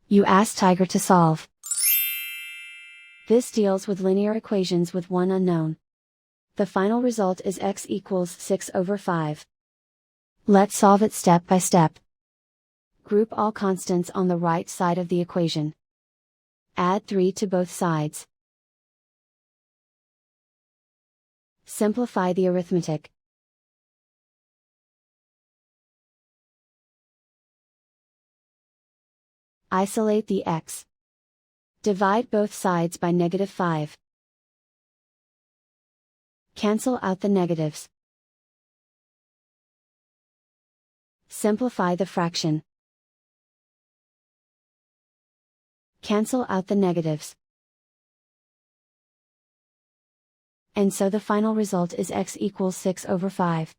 You ask Tiger to solve. This deals with linear equations with one unknown. The final result is x equals 6/5. Let's solve it step by step. Group all constants on the right side of the equation. Add 3 to both sides. Simplify the arithmetic. Isolate the x. Divide both sides by -5. Cancel out the negatives. Simplify the fraction. Cancel out the negatives. And so the final result is x equals 6/5.